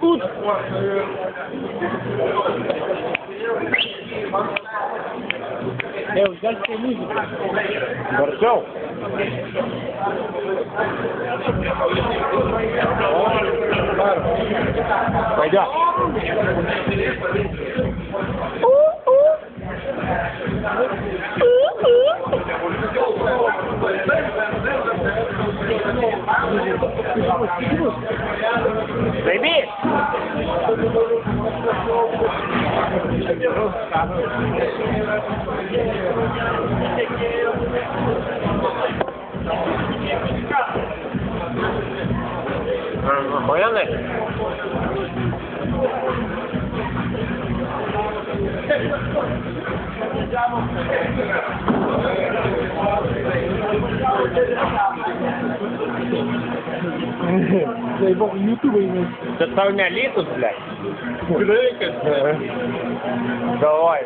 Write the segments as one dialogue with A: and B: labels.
A: Тут! Eu já sei música.
B: Barcão? Пойдет. Займи! Охуенный?
A: Заебал, ютуба имеет.
B: Это у меня литус, блядь. Давай.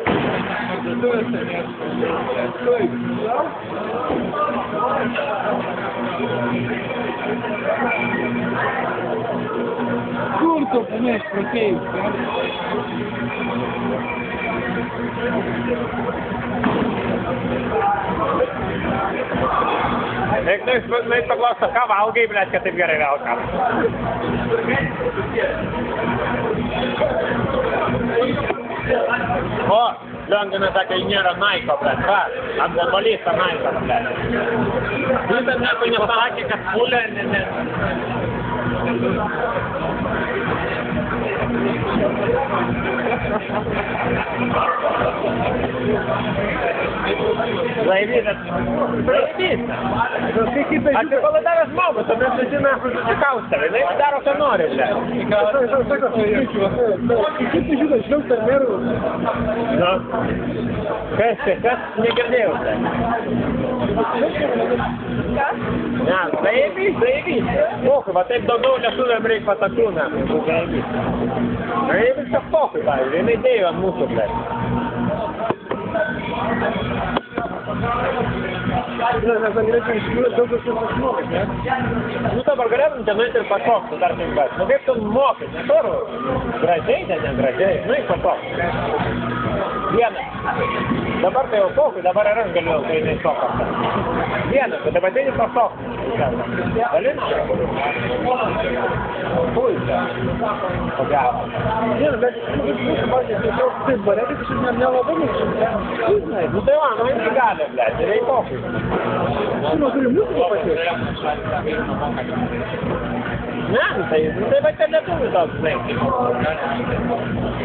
A: Курту, понимаешь, протеин, да?
B: Noi paklauso, ką valgai, blėt, kad taip gerai velka. O, Lionginas sakė, nėra Naiko, blėt, va, apgabalystą Naiko, blėt. Jis dar nieko nepasakė, kad pulė, Заебись. А ты полудавишь маму, то mes visi nahų susikaustėme. Jis daro, ką nori, ble.
A: Kaip tu žinai, žinau, tarmerų.
B: Nu. Kas negirdėjau, ble. Ne, zajebiš. Pokui, va taip daugiau lietuviam reikia patakų, ne. Zajebiš. Zajebiš, kad pokui, pavyzdžiui. Jinai dėjo ant mūsų, ble. Nu dabar galėtum ten nueiti ir pašokti dar taip pat. Nu kaip tu mokai, nesvarbu. Gražiai, negražiai. Nu ir pašokti. Vienas. Dabar tai jau pokui, dabar ir aš galiu, kai neįšoka. Vienas, bet dabar tai pašokti. Galina? Puikia. Pagavo.
A: Vienas, bet mūsų bazė, tai taip barėti, kažkaip nelabai mūsų.
B: Nu tai va, nu jis gali, blėt, ir ei pokui.
A: Žinau, turi mūsų patys.
B: Ne, tai va čia lietuvių toks, žinai.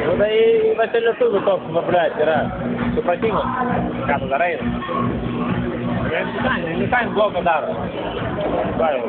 B: Nu tai va čia lietuvių toks, va, blėt, yra supratimas, ką tu darai. Visai blogo daro. Va jau.